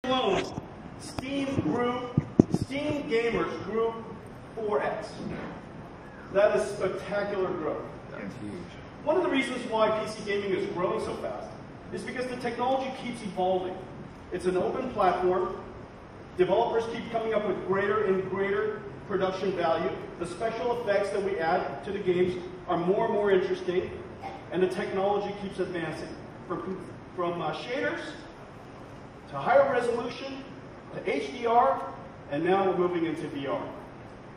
alone, Steam gamers grew 4x. That is spectacular growth. That's huge. One of the reasons why PC gaming is growing so fast is because the technology keeps evolving. It's an open platform. Developers keep coming up with greater and greater production value. The special effects that we add to the games are more and more interesting, and the technology keeps advancing. From shaders to higher resolution to HDR, and now we're moving into VR.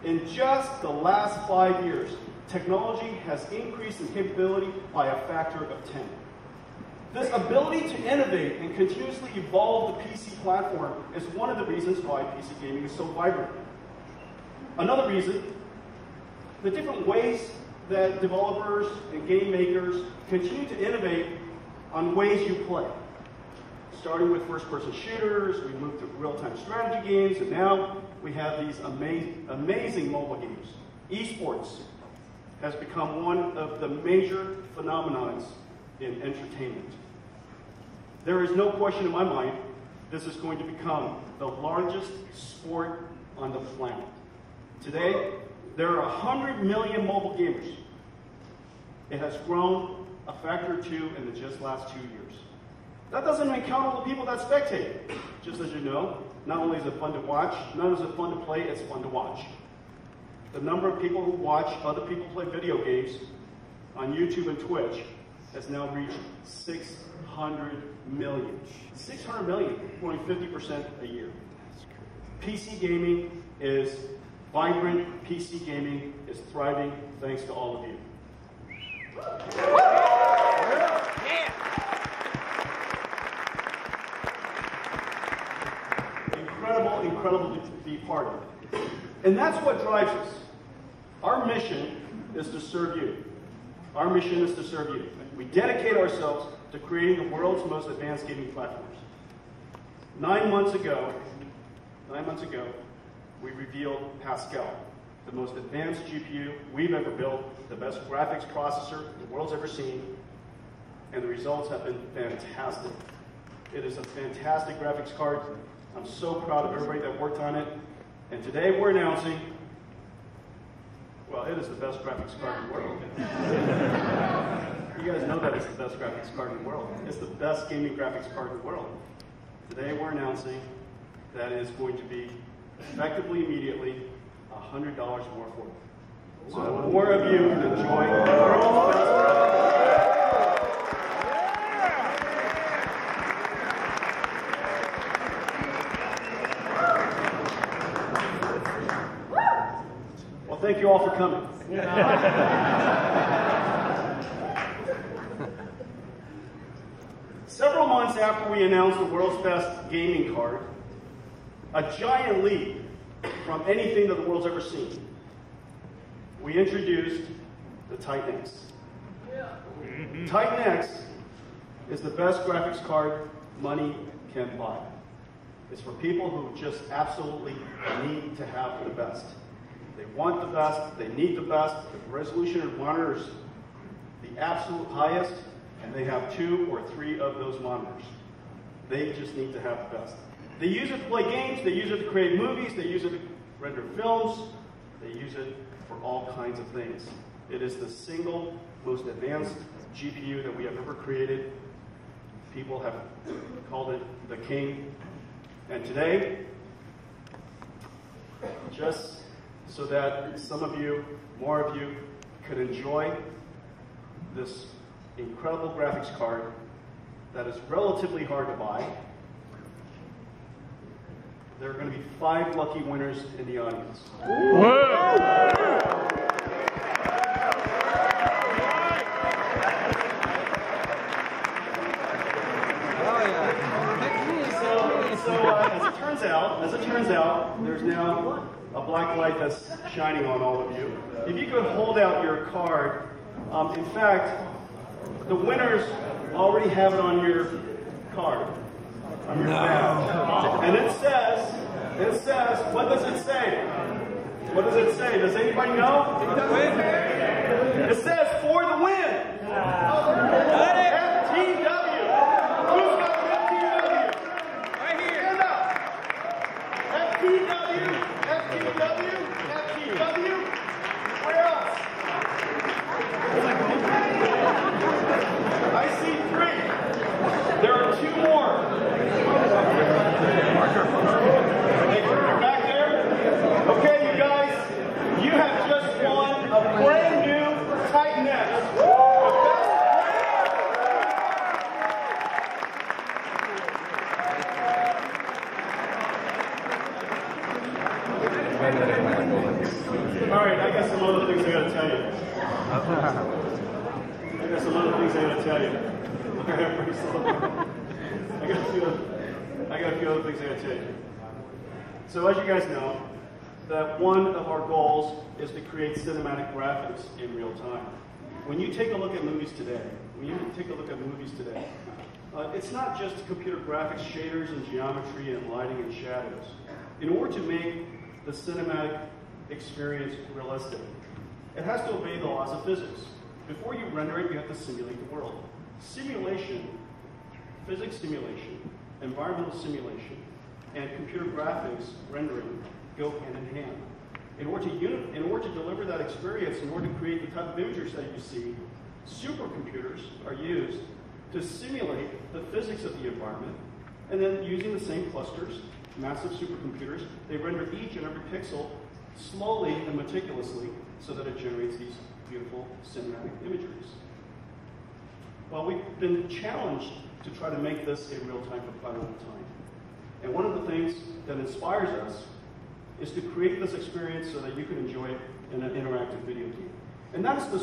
In just the last 5 years, technology has increased in capability by a factor of 10. This ability to innovate and continuously evolve the PC platform is one of the reasons why PC gaming is so vibrant. Another reason, the different ways that developers and game makers continue to innovate on ways you play. Starting with first-person shooters, we moved to real-time strategy games, and now we have these amazing mobile games. Esports has become one of the major phenomena in entertainment. There is no question in my mind this is going to become the largest sport on the planet. Today, there are 100 million mobile gamers. It has grown a factor or 2 in the just last 2 years. That doesn't even count all the people that spectate. Just as you know, not only is it fun to watch, not only is it fun to play, it's fun to watch. The number of people who watch other people play video games on YouTube and Twitch has now reached 600 million. 600 million, growing 50% a year. PC gaming is vibrant. PC gaming is thriving thanks to all of you. Incredible to be part of it. And that's what drives us. Our mission is to serve you. Our mission is to serve you. We dedicate ourselves to creating the world's most advanced gaming platforms. 9 months ago, we revealed Pascal, the most advanced GPU we've ever built, the best graphics processor the world's ever seen, and the results have been fantastic. It is a fantastic graphics card. I'm so proud of everybody that worked on it. And today we're announcing, well, it is the best graphics card in the world. You guys know that it's the best graphics card in the world. It's the best gaming graphics card in the world. Today we're announcing that it's going to be effectively, immediately, $100 more affordable. So more of you can enjoy the world's best. Thank you all for coming. Several months after we announced the world's best gaming card, a giant leap from anything that the world's ever seen, we introduced the Titan X. Titan X is the best graphics card money can buy. It's for people who just absolutely need to have the best. They want the best, they need the best, the resolution and monitors the absolute highest, and they have 2 or 3 of those monitors. They just need to have the best. They use it to play games, they use it to create movies, they use it to render films, they use it for all kinds of things. It is the single most advanced GPU that we have ever created. People have called it the king. And today, just so that some of you, more of you, could enjoy this incredible graphics card that is relatively hard to buy. There are going to be 5 lucky winners in the audience. As it turns out, there's now a black light that's shining on all of you. If you could hold out your card, in fact, the winners already have it on your card, on your badge. And it says, what does it say? What does it say? Does anybody know? It says, for the win. FTW. Who's got FTW? Right here. Stand up. FTW, FTW, FTW. Where else? I see 3. There are 2 more. You're back there? Okay, you guys, you have just won a brand new Titan X. All right, I got some other things I got to tell you. I got a few other things I got to tell you. So as you guys know, that one of our goals is to create cinematic graphics in real time. When you take a look at movies today, it's not just computer graphics, shaders and geometry and lighting and shadows. In order to make the cinematic experience realistic, it has to obey the laws of physics. Before you render it, you have to simulate the world. Simulation, physics simulation, environmental simulation, and computer graphics rendering go hand in hand. In order to deliver that experience, in order to create the type of images that you see, supercomputers are used to simulate the physics of the environment, and then using the same clusters, massive supercomputers, they render each and every pixel slowly and meticulously so that it generates these beautiful cinematic imageries. Well, we've been challenged to try to make this a real time for quite a long time. And one of the things that inspires us is to create this experience so that you can enjoy it in an interactive video game. And that's the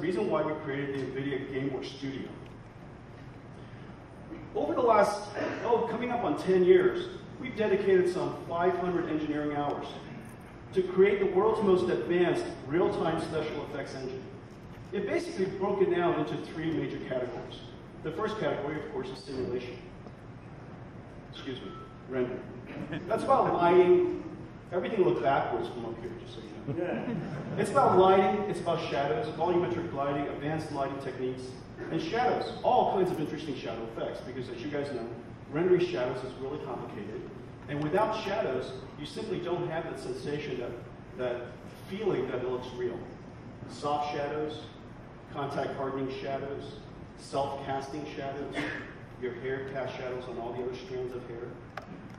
reason why we created the NVIDIA GameWorks Studio. Over the last, coming up on 10 years, we've dedicated some 500 engineering hours to create the world's most advanced real-time special effects engine. It basically broke it down into 3 major categories. The first category, of course, is simulation. Rendering. That's about lighting. Everything looked backwards from up here, just so you know. Yeah. It's about lighting, it's about shadows, volumetric lighting, advanced lighting techniques, and shadows. All kinds of interesting shadow effects, because as you guys know, rendering shadows is really complicated. And without shadows, you simply don't have that sensation, that feeling that it looks real. Soft shadows, contact hardening shadows, self-casting shadows. Your hair casts shadows on all the other strands of hair.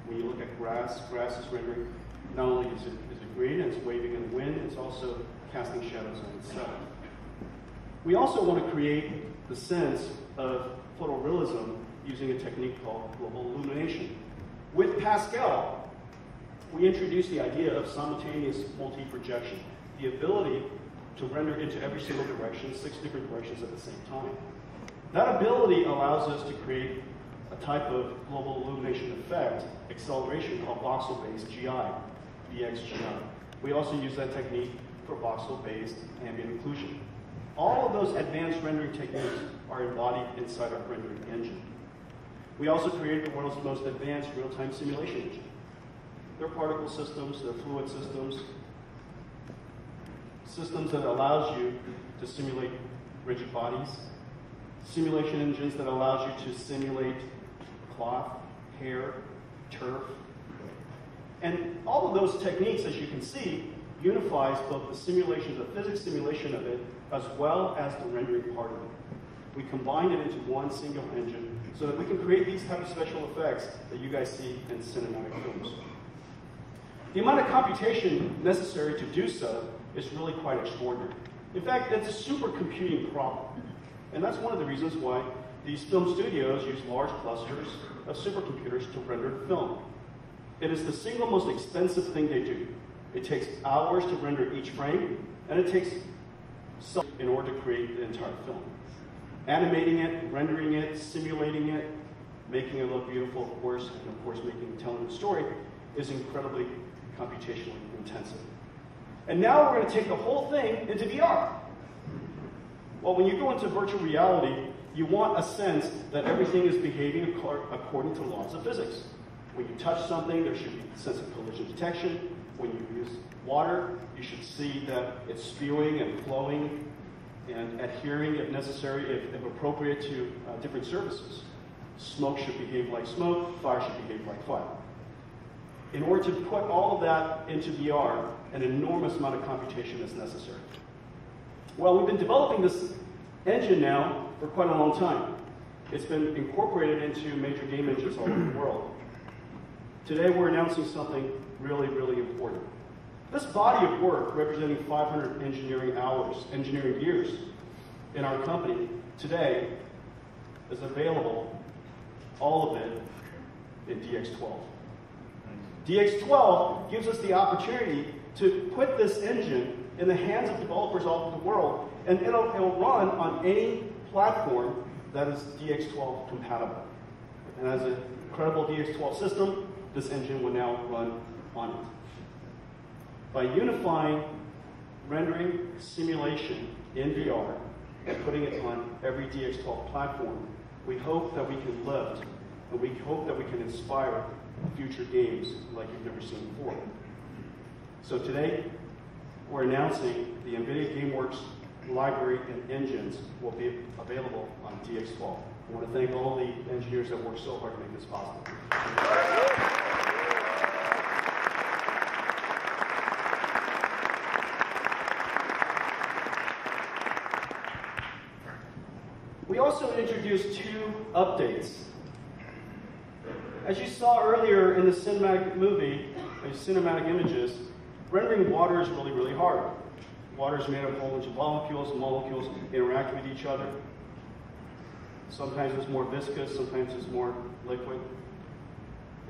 When you look at grass is rendering. Not only is it green and it's waving in the wind, it's also casting shadows on itself. We also want to create the sense of photorealism using a technique called global illumination. With Pascal, we introduced the idea of simultaneous multi-projection, the ability to render into every single direction, 6 different directions at the same time. That ability allows us to create a type of global illumination effect, acceleration called voxel-based GI, VXGI. We also use that technique for voxel-based ambient occlusion. All of those advanced rendering techniques are embodied inside our rendering engine. We also created the world's most advanced real-time simulation engine. They're particle systems, they're fluid systems, systems that allows you to simulate rigid bodies, simulation engines that allows you to simulate cloth, hair, turf. And all of those techniques, as you can see, unifies both the simulation, the physics simulation of it, as well as the rendering part of it. We combine it into one single engine so that we can create these type of special effects that you guys see in cinematic films. The amount of computation necessary to do so is really quite extraordinary. In fact, it's a supercomputing problem. And that's one of the reasons why these film studios use large clusters of supercomputers to render film. It is the single most expensive thing they do. It takes hours to render each frame, and it takes some in order to create the entire film. Animating it, rendering it, simulating it, making it look beautiful, of course, and of course telling the story is incredibly computationally intensive. And now we're going to take the whole thing into VR. Well, when you go into virtual reality, you want a sense that everything is behaving according to laws of physics. When you touch something, there should be a sense of collision detection. When you use water, you should see that it's spewing and flowing and adhering, if necessary, if appropriate, to different surfaces. Smoke should behave like smoke, fire should behave like fire. In order to put all of that into VR, an enormous amount of computation is necessary. Well, we've been developing this engine now for quite a long time. It's been incorporated into major game engines all over the world. Today we're announcing something really, really important. This body of work, representing 500 engineering years in our company, today is available, all of it, in DX12. DX12 gives us the opportunity to put this engine in the hands of developers all over the world, and it'll run on any platform that is DX12 compatible. And as an incredible DX12 system, this engine will now run on it. By unifying rendering simulation in VR and putting it on every DX12 platform, we hope that we can lift, and we hope that we can inspire future games like you've never seen before. So today, we're announcing the NVIDIA GameWorks library and engines will be available on DX12. I want to thank all the engineers that worked so hard to make this possible. We also introduced 2 updates. As you saw earlier in the cinematic movie, cinematic images, rendering water is really, really hard. Water is made of a whole bunch of molecules, and molecules interact with each other. Sometimes it's more viscous, sometimes it's more liquid.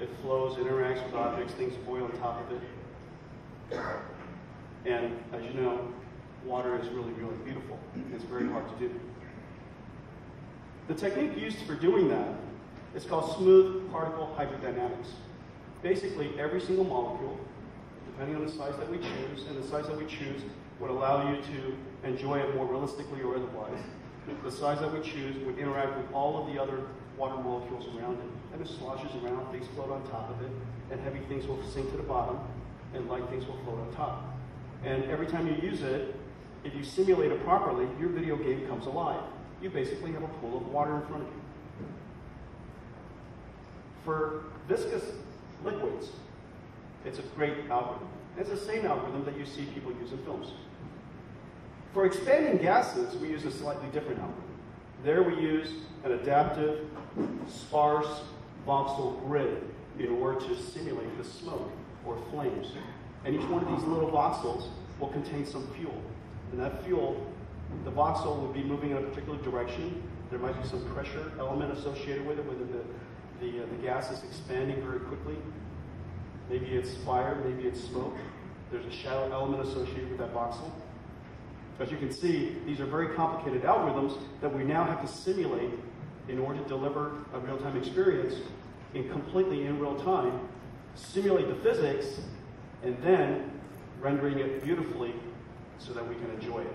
It flows, interacts with objects, things boil on top of it. And as you know, water is really, really beautiful. It's very hard to do. The technique used for doing that is called smooth particle hydrodynamics. Basically, every single molecule, depending on the size that we choose, and the size that we choose would allow you to enjoy it more realistically or otherwise. The size that we choose would interact with all of the other water molecules around it, and it sloshes around, things float on top of it, and heavy things will sink to the bottom, and light things will float on top. And every time you use it, if you simulate it properly, your video game comes alive. You basically have a pool of water in front of you. For viscous liquids, it's a great algorithm. It's the same algorithm that you see people use in films. For expanding gases, we use a slightly different algorithm. There we use an adaptive, sparse voxel grid in order to simulate the smoke or flames. And each one of these little voxels will contain some fuel. And that fuel, the voxel will be moving in a particular direction. There might be some pressure element associated with it, whether the gas is expanding very quickly. Maybe it's fire, maybe it's smoke. There's a shadow element associated with that voxel. As you can see, these are very complicated algorithms that we now have to simulate in order to deliver a real-time experience completely in real time, simulate the physics, and then rendering it beautifully so that we can enjoy it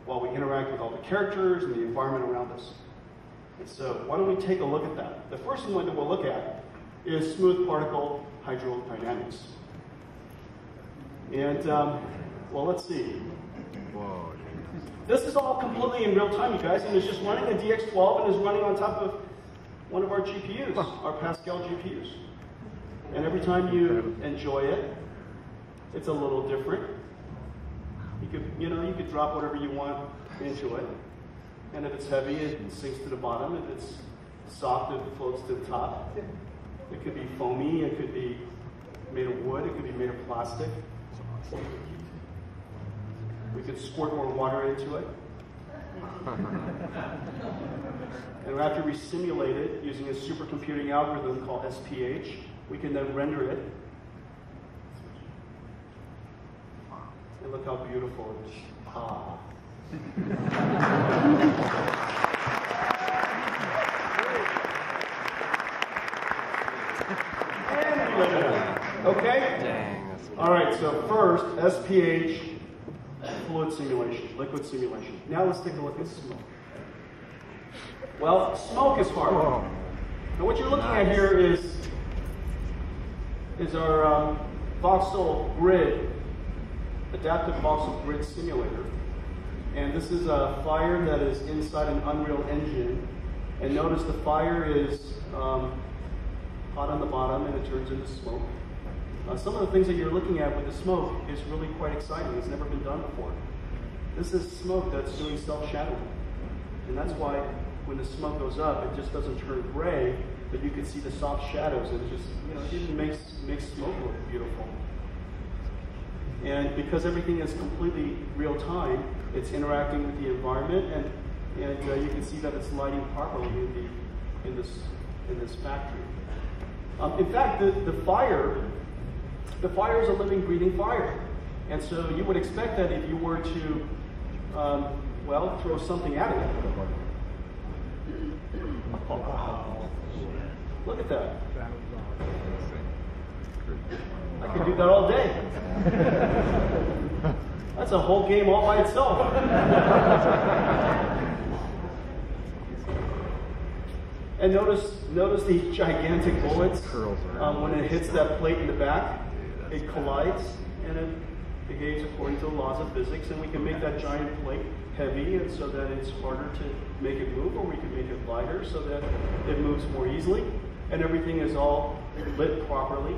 while we interact with all the characters and the environment around us. And so why don't we take a look at that? The first one that we'll look at is smooth particle hydrodynamics. And, well, let's see. Whoa. This is all completely in real time, you guys, and it's just running a DX12 and is running on top of one of our GPUs, our Pascal GPUs. And every time you enjoy it, it's a little different. You could drop whatever you want into it. And if it's heavy, it sinks to the bottom. If it's soft, it floats to the top. It could be foamy, it could be made of wood, it could be made of plastic. We could squirt more water into it. And after we simulate it using a supercomputing algorithm called SPH, we can then render it. And look how beautiful it is. Ah. Okay? Dang, all right, so first, SPH, fluid simulation, liquid simulation. Now let's take a look at smoke. Well, smoke is hard. Whoa. Now what you're looking at here is our voxel grid, adaptive voxel grid simulator. And this is a fire that is inside an Unreal Engine. And notice the fire is hot on the bottom and it turns into smoke. Some of the things that you're looking at with the smoke is really quite exciting. It's never been done before. This is smoke that's doing self-shadowing. And that's why when the smoke goes up, it just doesn't turn gray, but you can see the soft shadows, and it just, it even makes smoke look beautiful. And because everything is completely real time, it's interacting with the environment, and you can see that it's lighting properly in this factory. In fact, the fire is a living, breathing fire, and so you would expect that if you were to, well, throw something at it. Wow. Look at that. I could do that all day. That's a whole game all by itself. And notice these gigantic bullets. When it hits that plate in the back, it collides and it behaves according to the laws of physics, and we can make that giant plate heavy and so that it's harder to make it move, or we can make it lighter so that it moves more easily, and everything is all lit properly.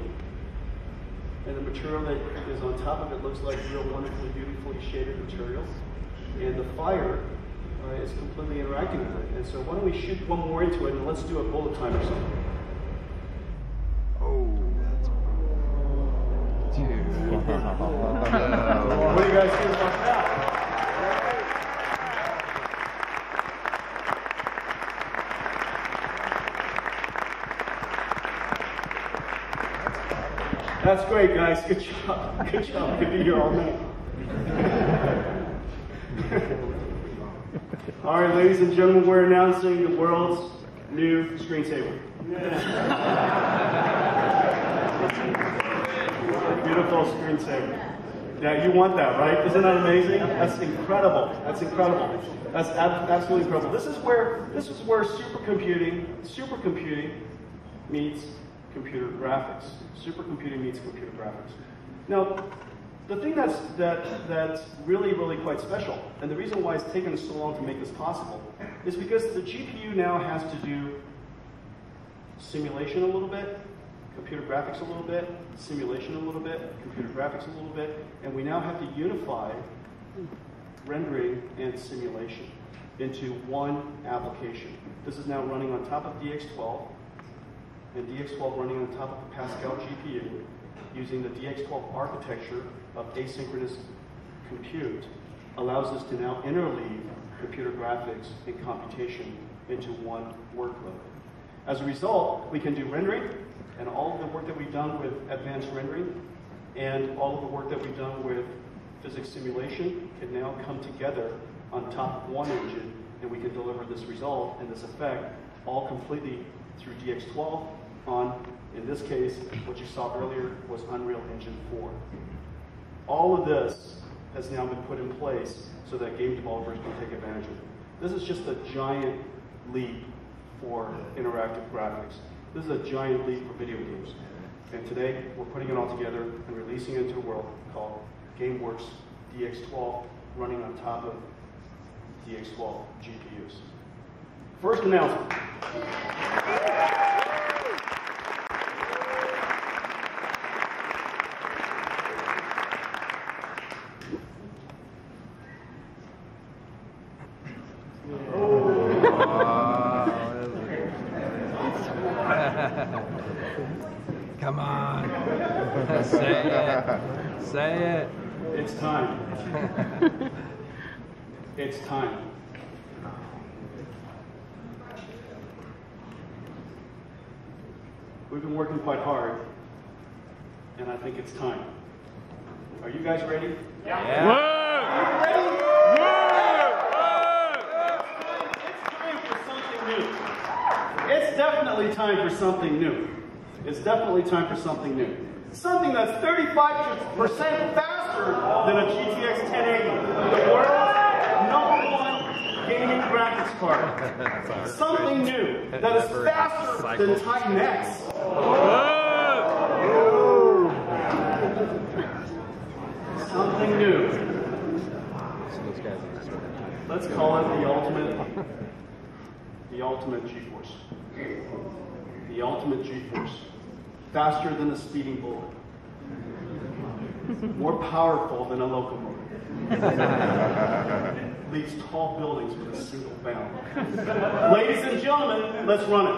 And the material that is on top of it looks like real wonderfully, beautifully shaded material. And the fire is completely interacting with it. And so why don't we shoot one more into it, and let's do a bullet time or something. Oh, dude. What do you guys think about that? That's great, guys. Good job. Good job. Good to be here all night. All right, ladies and gentlemen, we're announcing the world's new screensaver. Beautiful screensaver. Yeah, you want that, right? Isn't that amazing? That's incredible. That's incredible. That's absolutely incredible. This is where supercomputing meets computer graphics. Supercomputing meets computer graphics. Now, the thing that's really, really quite special, and the reason why it's taken us so long to make this possible, is because the GPU now has to do simulation a little bit, computer graphics a little bit, simulation a little bit, computer graphics a little bit, and we now have to unify rendering and simulation into one application. This is now running on top of DX12, and DX12 running on top of the Pascal GPU, using the DX12 architecture of asynchronous compute, allows us to now interleave computer graphics and computation into one workload. As a result, we can do rendering, and all of the work that we've done with advanced rendering, and all of the work that we've done with physics simulation can now come together on top of one engine, and we can deliver this result and this effect all completely through DX12 on, in this case, what you saw earlier was Unreal Engine 4. All of this has now been put in place so that game developers can take advantage of it. This is just a giant leap for interactive graphics. This is a giant leap for video games. And today, we're putting it all together and releasing it into a world called GameWorks DX12, running on top of DX12 GPUs. First announcement. Come on. Say it. Say it. It's time. It's time. We've been working quite hard, and I think it's time. Are you guys ready? Yeah. Are you ready? It's definitely time for something new. It's definitely time for something new. Something that's 35% faster than a GTX 1080, the world's #1 gaming graphics card. Something new that is faster than Titan X. Something new. Let's call it the ultimate GeForce. The ultimate GeForce. Faster than a speeding bullet. more powerful than a locomotive. Leaps tall buildings with a single bound. Ladies and gentlemen, let's run it.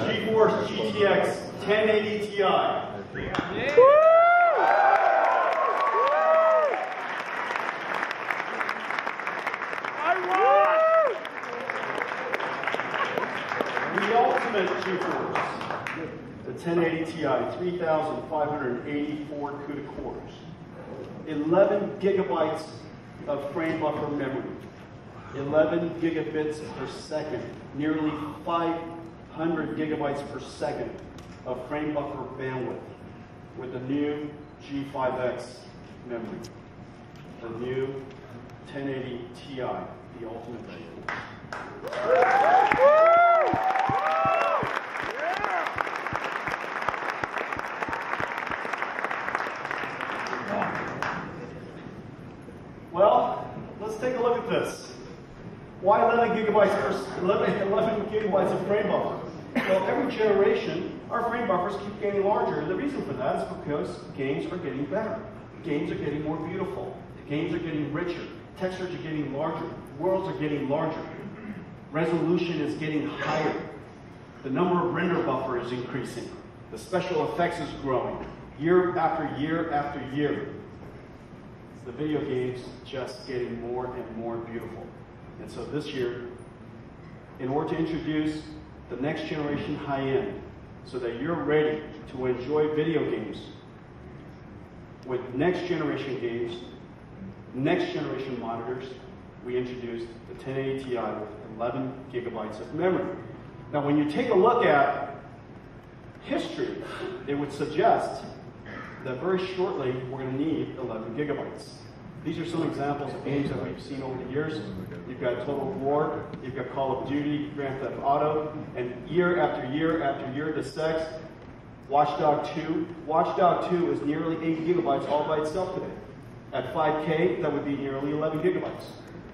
GeForce GTX 1080 Ti. The ultimate GeForce, the 1080 Ti, 3,584 CUDA cores, 11 gigabytes of frame buffer memory, 11 gigabits per second, nearly 500 gigabytes per second of frame buffer bandwidth with the new G5X memory, the new 1080 Ti, the ultimate GeForce. Well, let's take a look at this. Why 11 gigabytes of frame buffer? Well, every generation, our frame buffers keep getting larger, and the reason for that is because games are getting better. Games are getting more beautiful. Games are getting richer. Textures are getting larger. Worlds are getting larger. Resolution is getting higher. The number of render buffer is increasing. The special effects is growing. Year after year after year. The video games just getting more and more beautiful. And so this year, in order to introduce the next generation high-end, so that you're ready to enjoy video games with next generation games, next generation monitors, we introduced the 1080 Ti with 11 gigabytes of memory. Now when you take a look at history, it would suggest that very shortly we're going to need 11 gigabytes. These are some examples of games that we've seen over the years. You've got Total War, you've got Call of Duty, Grand Theft Auto, and year after year after year, the specs. Watch Dogs 2. Watch Dogs 2 is nearly 8 gigabytes all by itself today. At 5K, that would be nearly 11 gigabytes.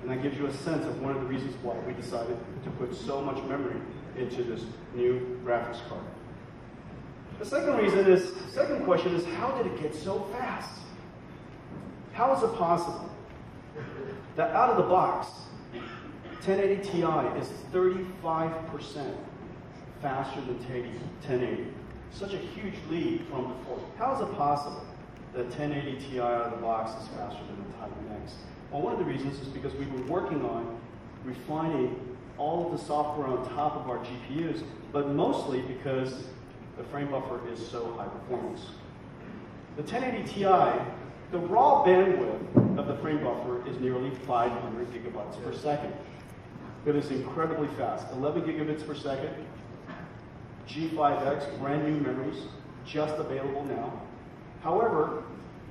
And that gives you a sense of one of the reasons why we decided to put so much memory into this new graphics card. The second question is, how did it get so fast? How is it possible that out of the box, 1080 Ti is 35% faster than 1080? Such a huge lead from before. How is it possible that 1080 Ti out of the box is faster than the Titan X? Well, one of the reasons is because we've been working on refining all of the software on top of our GPUs, but mostly because the frame buffer is so high performance. The 1080 Ti, the raw bandwidth of the frame buffer is nearly 500 gigabytes per second. It is incredibly fast, 11 gigabits per second. G5X, brand new memories, just available now. However,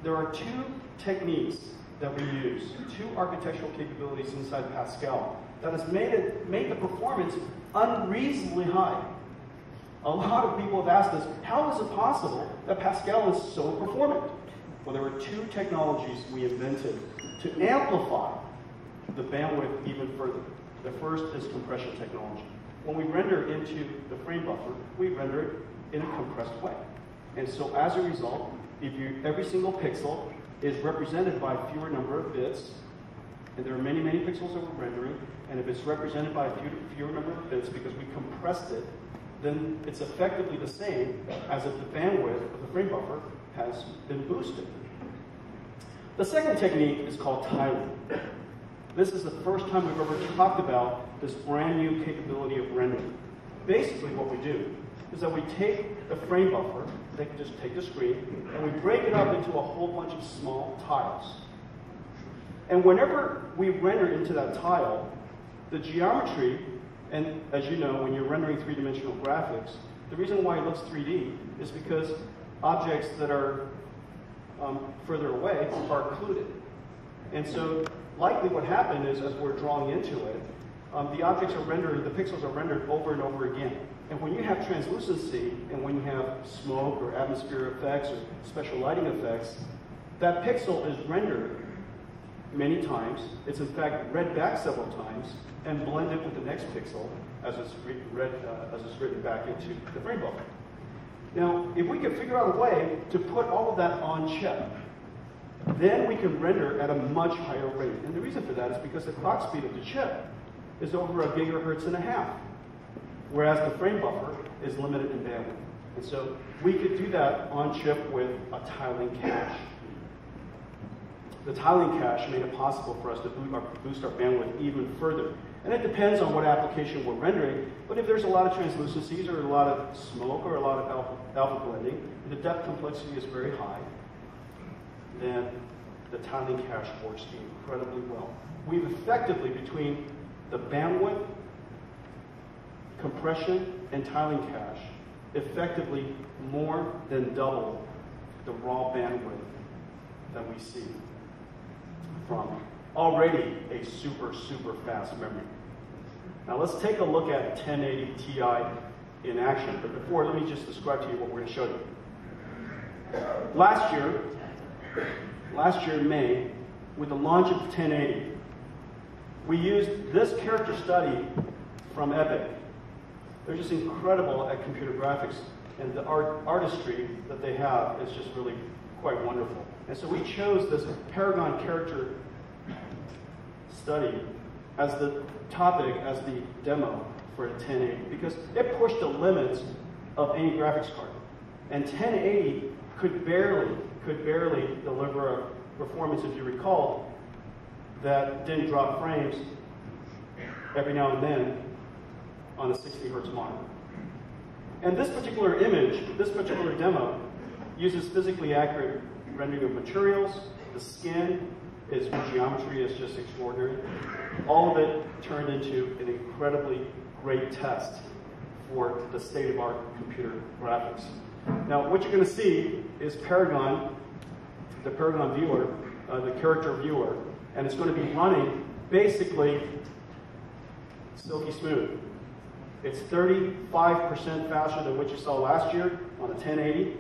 there are two techniques that we use, two architectural capabilities inside Pascal that has made the performance unreasonably high. A lot of people have asked us, how is it possible that Pascal is so performant? Well, there were two technologies we invented to amplify the bandwidth even further. The first is compression technology. When we render into the frame buffer, we render it in a compressed way. And so as a result, every single pixel is represented by a fewer number of bits, and there are many, many pixels that we're rendering, and if it's represented by a fewer number of bits because we compressed it, then it's effectively the same as if the bandwidth of the frame buffer has been boosted. The second technique is called tiling. This is the first time we've ever talked about this brand new capability of rendering. Basically what we do is that we take the frame buffer, just take the screen, and we break it up into a whole bunch of small tiles. And whenever we render into that tile, the geometry, and as you know, when you're rendering three-dimensional graphics, the reason why it looks 3D is because objects that are further away are occluded. And so likely what happened is as we're drawing into it, the objects are rendered, the pixels are rendered over and over again. And when you have translucency and when you have smoke or atmosphere effects or special lighting effects, that pixel is rendered many times. It's in fact read back several times and blended with the next pixel as it's written back into the frame buffer. Now, if we could figure out a way to put all of that on chip, then we can render at a much higher rate. And the reason for that is because the clock speed of the chip is over 1.5 gigahertz, whereas the frame buffer is limited in bandwidth. And so we could do that on chip with a tiling cache. The tiling cache made it possible for us to boost our bandwidth even further. And it depends on what application we're rendering, but if there's a lot of translucencies or a lot of smoke or a lot of alpha blending, the depth complexity is very high, then the tiling cache works incredibly well. We've effectively, between the bandwidth, compression, and tiling cache, effectively more than double the raw bandwidth that we see from already a super, super fast memory. Now let's take a look at 1080 Ti in action, but before, let me just describe to you what we're going to show you. Last year in May, with the launch of 1080, we used this character study from Epic. They're just incredible at computer graphics, and the artistry that they have is just really quite wonderful. And so we chose this Paragon character study as the topic, as the demo for 1080, because it pushed the limits of any graphics card. And 1080 could barely deliver a performance, if you recall, that didn't drop frames every now and then on a 60 hertz monitor. And this particular image, this particular demo, uses physically accurate rendering of materials. The skin, its geometry is just extraordinary. All of it turned into an incredibly great test for the state-of-art computer graphics. Now, what you're going to see is Paragon, the Paragon viewer, the character viewer, and it's going to be running basically silky smooth. It's 35% faster than what you saw last year on a 1080,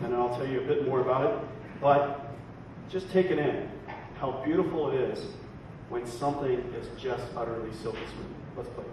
and I'll tell you a bit more about it. But just take it in, how beautiful it is when something is just utterly silky smooth. Let's play it.